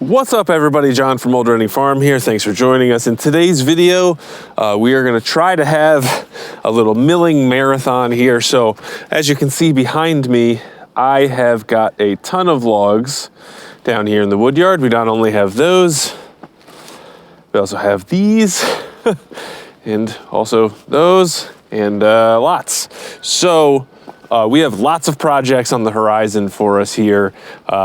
What's up everybody, John from Old Running Farm here. Thanks for joining us. In today's video, we are gonna try to have a little milling marathon here. So as you can see behind me, I have got a ton of logs down here in the wood yard. We not only have those, we also have these and also those and lots. So we have lots of projects on the horizon for us here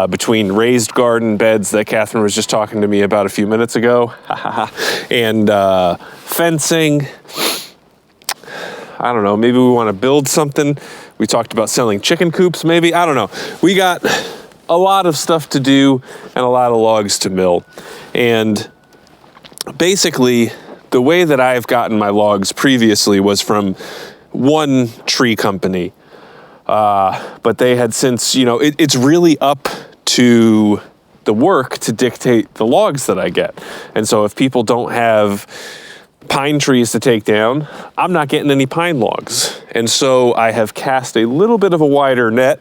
between raised garden beds that Catherine was just talking to me about a few minutes ago and fencing. I don't know, maybe we want to build something. We talked about selling chicken coops maybe, I don't know. We got a lot of stuff to do and a lot of logs to mill. And basically the way that I've gotten my logs previously was from one tree company. But they had since, you know, it's really up to the work to dictate the logs that I get. And so if people don't have pine trees to take down, I'm not getting any pine logs. And so I have cast a little bit of a wider net,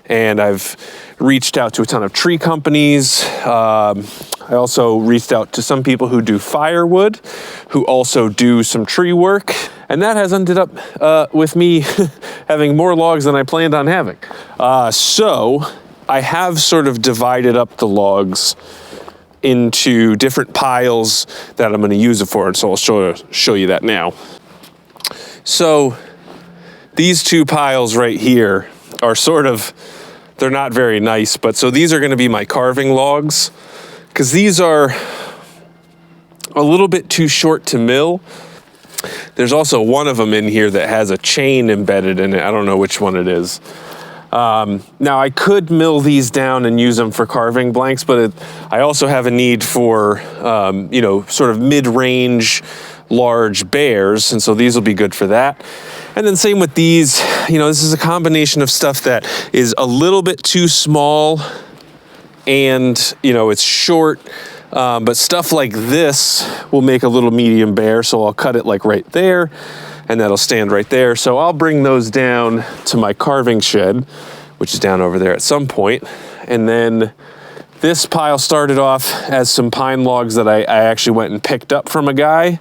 and I've reached out to a ton of tree companies. I also reached out to some people who do firewood, who also do some tree work. And that has ended up with me having more logs than I planned on having. So I have sort of divided up the logs into different piles that I'm gonna use it for. And so I'll show you that now. So these two piles right here are sort of, they're not very nice, but so these are gonna be my carving logs, because these are a little bit too short to mill. There's also one of them in here that has a chain embedded in it. I don't know which one it is. Now I could mill these down and use them for carving blanks, but I also have a need for, you know, sort of mid-range large bears. And so these will be good for that. And then same with these, you know, this is a combination of stuff that is a little bit too small and, you know, it's short. But stuff like this will make a little medium bear, so I'll cut it like right there, and that'll stand right there. So I'll bring those down to my carving shed, which is down over there at some point. And then this pile started off as some pine logs that I actually went and picked up from a guy,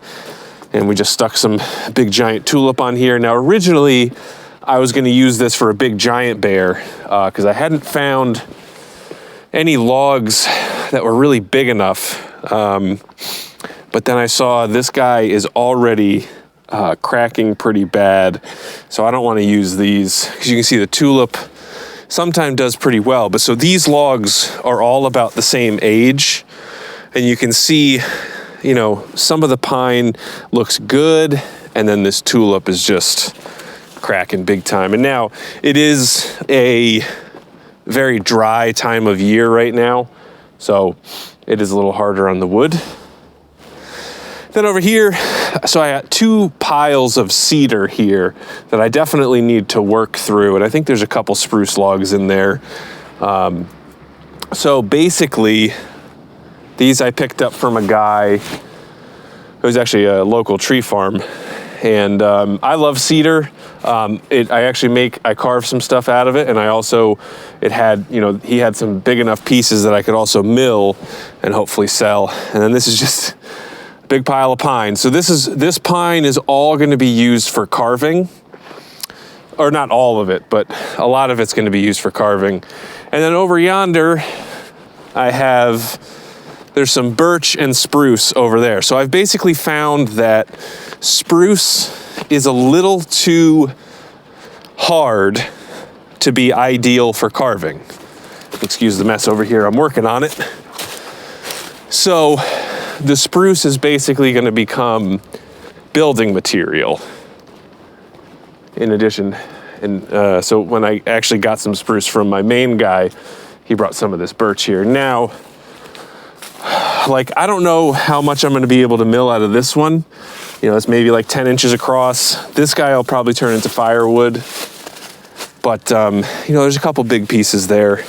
and we just stuck some big giant tulip on here. Now originally, I was gonna use this for a big giant bear, because I hadn't found any logs that were really big enough. But then I saw this guy is already cracking pretty bad. So I don't want to use these, because you can see the tulip sometimes does pretty well. But so these logs are all about the same age. And you can see, you know, some of the pine looks good. And then this tulip is just cracking big time. And now it is a very dry time of year right now, so it is a little harder on the wood. Then over here, so I got two piles of cedar here that I definitely need to work through, and I think there's a couple spruce logs in there. So basically, these I picked up from a guy who's actually a local tree farm, and I love cedar. I carved some stuff out of it, and I also, it had, you know, he had some big enough pieces that I could also mill and hopefully sell. And then this is just a big pile of pine. So this pine is all gonna be used for carving, or not all of it, but a lot of it's gonna be used for carving. And then over yonder, there's some birch and spruce over there. So I've basically found that spruce is a little too hard to be ideal for carving. Excuse the mess over here, I'm working on it. So the spruce is basically gonna become building material in addition. And so when I actually got some spruce from my main guy, he brought some of this birch here. Now, like, I don't know how much I'm gonna be able to mill out of this one. You know, it's maybe like 10 inches across. This guy I'll probably turn into firewood. But, you know, there's a couple big pieces there.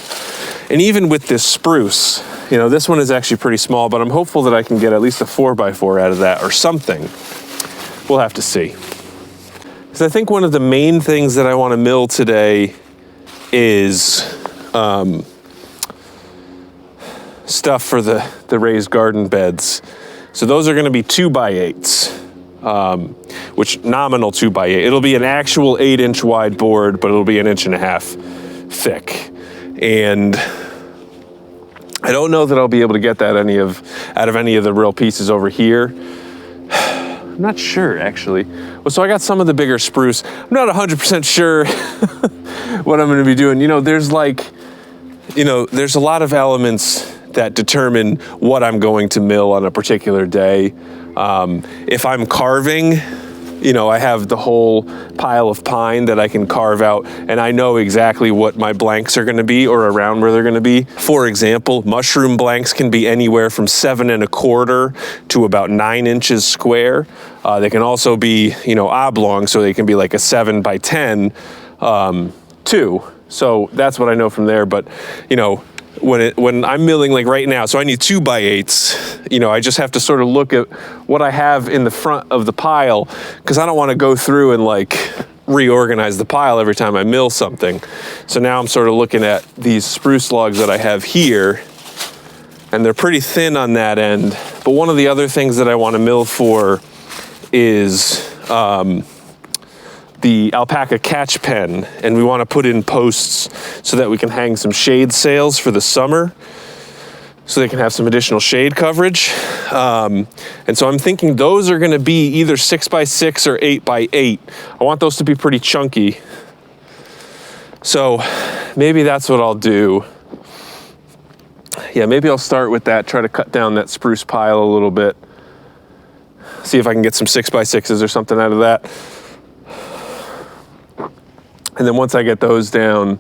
And even with this spruce, you know, this one is actually pretty small, but I'm hopeful that I can get at least a 4x4 out of that or something. We'll have to see. So I think one of the main things that I wanna mill stuff for the raised garden beds. So those are gonna be 2x8s, which nominal 2x8. It'll be an actual 8-inch wide board, but it'll be 1.5 inches thick. And I don't know that I'll be able to get that out of any of the real pieces over here. I'm not sure, actually. Well, so I got some of the bigger spruce. I'm not 100% sure what I'm gonna be doing. There's a lot of elements that determine what I'm going to mill on a particular day. If I'm carving, I have the whole pile of pine that I can carve out, and I know exactly what my blanks are gonna be or around where they're gonna be. For example, mushroom blanks can be anywhere from 7.25 to about 9 inches square. They can also be, oblong, so they can be like a 7x10 too. So that's what I know from there. But, when I'm milling like right now, so I need 2x8s, I just have to sort of look at what I have in the front of the pile, because I don't want to go through and reorganize the pile every time I mill something. So now I'm sort of looking at these spruce logs that I have here, and they're pretty thin on that end. But one of the other things that I want to mill for is the alpaca catch pen, and we want to put in posts so that we can hang some shade sails for the summer, so they can have some additional shade coverage. And so I'm thinking those are going to be either 6x6 or 8x8. I want those to be pretty chunky. So maybe that's what I'll do. Yeah, maybe I'll start with that, try to cut down that spruce pile a little bit. See if I can get some 6x6s or something out of that. And then once I get those down,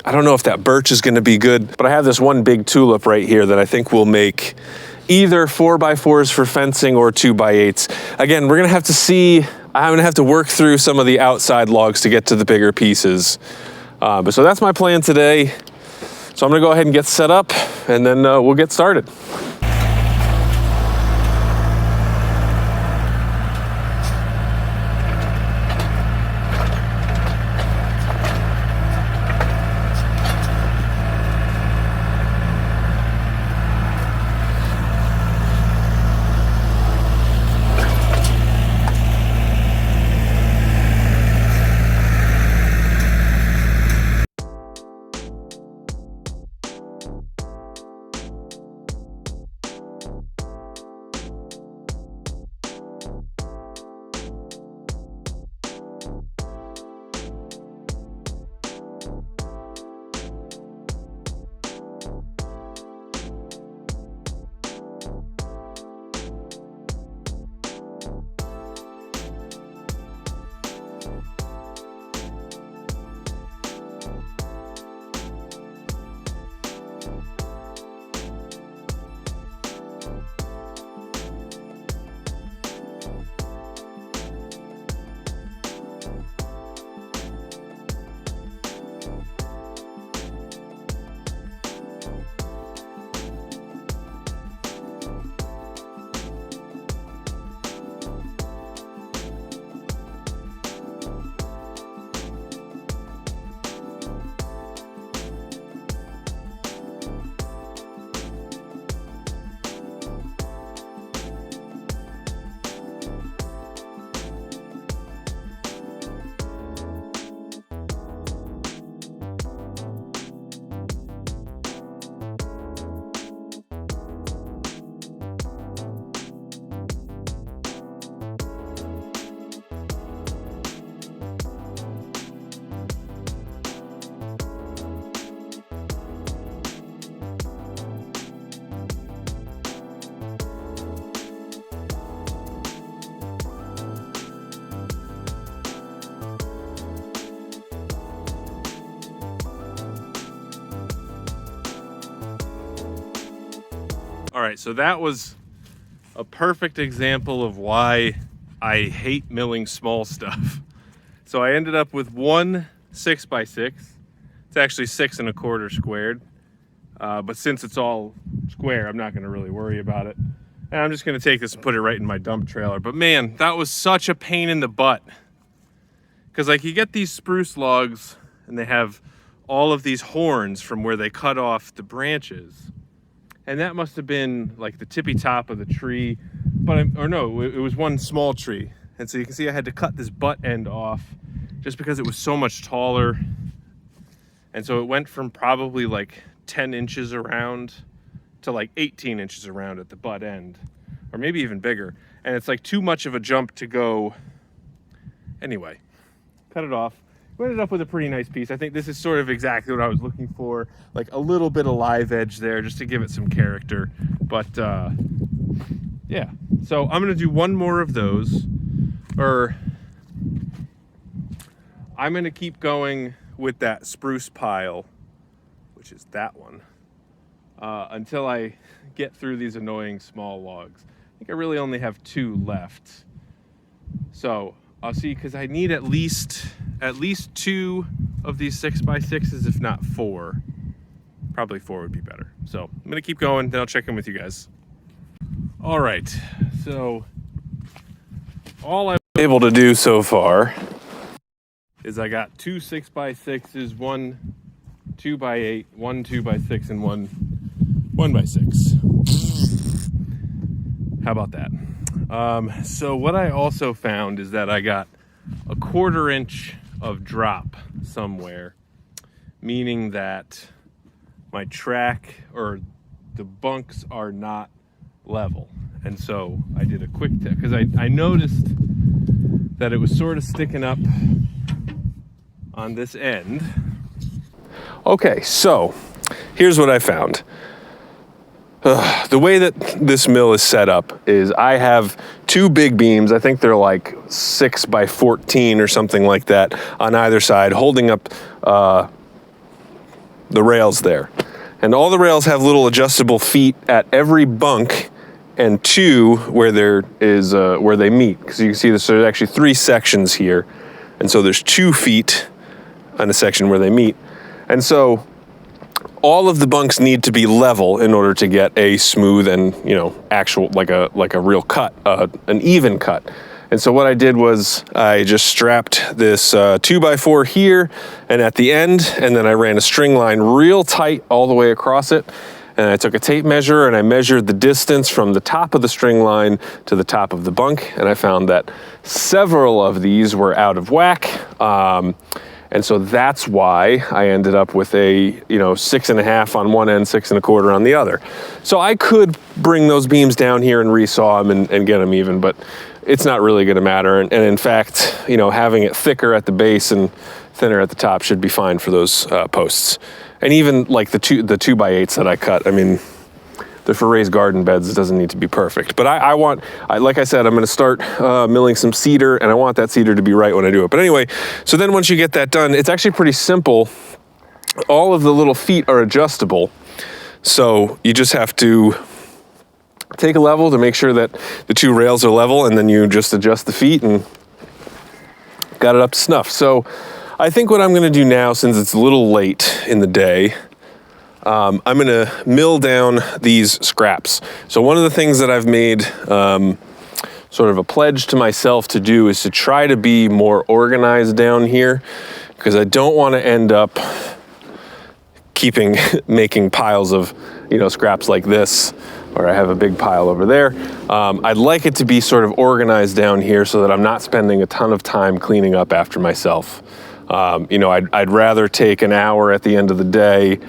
I don't know if that birch is gonna be good, but I have this one big tulip right here that I think will make either 4x4s for fencing or 2x8s. Again, we're gonna have to see, I'm gonna have to work through some of the outside logs to get to the bigger pieces. But so that's my plan today. So I'm gonna go ahead and get set up, and then we'll get started. All right, so that was a perfect example of why I hate milling small stuff. So I ended up with one 6x6. It's actually 6.25 squared. But since it's all square, I'm not gonna really worry about it. And I'm just gonna take this and put it right in my dump trailer. But man, that was such a pain in the butt. Because like you get these spruce logs and they have all of these horns from where they cut off the branches. And that must have been like the tippy top of the tree, but or no, it was one small tree. And so you can see I had to cut this butt end off just because it was so much taller. And so it went from probably like 10 inches around to like 18 inches around at the butt end, or maybe even bigger. And it's like too much of a jump to go. Anyway, cut it off. We ended up with a pretty nice piece. I think this is sort of exactly what I was looking for, like a little bit of live edge there just to give it some character. But yeah, so I'm gonna do one more of those, or I'm gonna keep going with that spruce pile, which is that one, until I get through these annoying small logs. I think I really only have 2 left. So I'll see, because I need at least 2 of these 6x6s, if not 4. Probably 4 would be better. So I'm gonna keep going, then I'll check in with you guys. All right, so all I've been able to do so far is I got 2 6x6s, 1 2x8, 1 2x6, and 1 1x6. How about that? So what I also found is that I got a 1/4 inch of drop somewhere, meaning that my track or the bunks are not level. And so I did a quick test because I noticed that it was sort of sticking up on this end. Okay, so here's what I found. The way that this mill is set up is I have 2 big beams. I think they're like 6x14 or something like that on either side, holding up the rails there. And all the rails have little adjustable feet at every bunk, and 2 where there is where they meet. Because you can see there's actually 3 sections here, and so there's 2 feet on a section where they meet. And so all of the bunks need to be level in order to get a smooth and, you know, actual, like a real cut, an even cut. And so what I did was I just strapped this 2x4 here and at the end, and then I ran a string line real tight all the way across it. And I took a tape measure and I measured the distance from the top of the string line to the top of the bunk. And I found that several of these were out of whack. And so that's why I ended up with a, 6.5 on one end, 6 1/4 on the other. So I could bring those beams down here and resaw them and get them even, but it's not really gonna matter. And in fact, having it thicker at the base and thinner at the top should be fine for those posts. And even like the 2x8s that I cut, I mean, they're for raised garden beds. It doesn't need to be perfect. But like I said, I'm gonna start milling some cedar, and I want that cedar to be right when I do it. But anyway, so then once you get that done, it's actually pretty simple. All of the little feet are adjustable. So you just have to take a level to make sure that the 2 rails are level, and then you just adjust the feet and got it up to snuff. So I think what I'm gonna do now, since it's a little late in the day, I'm gonna mill down these scraps. So one of the things that I've made sort of a pledge to myself to do is to try to be more organized down here, because I don't want to end up making piles of scraps like this, or I have a big pile over there. I'd like it to be sort of organized down here so that I'm not spending a ton of time cleaning up after myself. I'd rather take an hour at the end of the day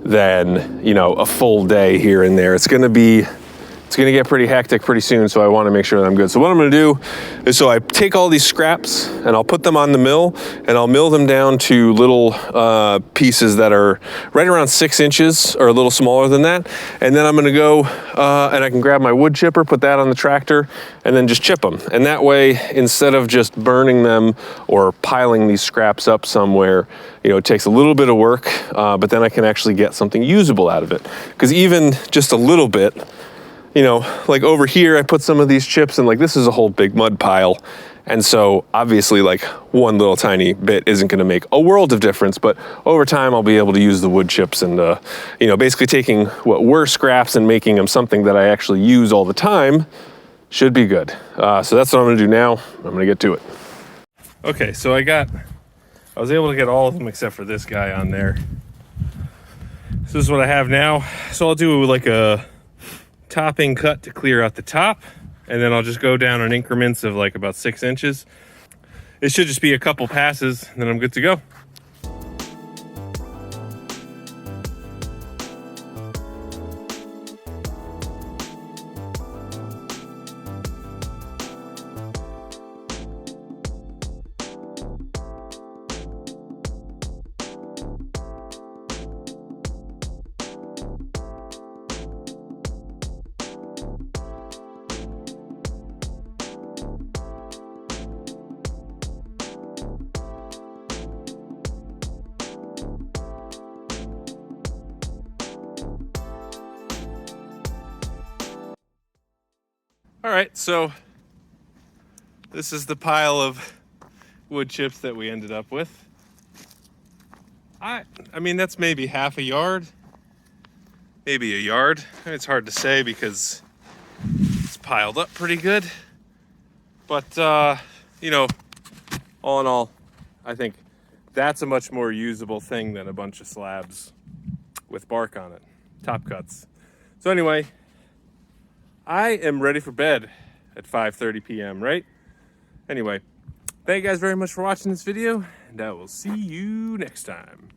than a full day here and there. It's gonna get pretty hectic pretty soon, so I want to make sure that I'm good. So what I'm gonna do is, so I take all these scraps and I'll put them on the mill, and I'll mill them down to little pieces that are right around 6 inches or a little smaller than that. And then I'm gonna go and I can grab my wood chipper, put that on the tractor, and then just chip them. And that way, instead of just burning them or piling these scraps up somewhere, it takes a little bit of work, but then I can actually get something usable out of it. Because even just a little bit, like over here, I put some of these chips, and like this is a whole big mud pile. And so obviously like one little tiny bit isn't gonna make a world of difference, but over time I'll be able to use the wood chips and, basically taking what were scraps and making them something that I actually use all the time should be good. So that's what I'm gonna do now. I'm gonna get to it. Okay, so I was able to get all of them except for this guy on there. So this is what I have now. So I'll do like a topping cut to clear out the top, and then I'll just go down in increments of like about 6 inches. It should just be a couple passes, and then I'm good to go. All right, so this is the pile of wood chips that we ended up with. I mean, that's maybe half a yard, maybe a yard. It's hard to say because it's piled up pretty good. But, you know, all in all, I think that's a much more usable thing than a bunch of slabs with bark on it, top cuts. So anyway, I am ready for bed at 5:30 p.m., right? Anyway, thank you guys very much for watching this video, and I will see you next time.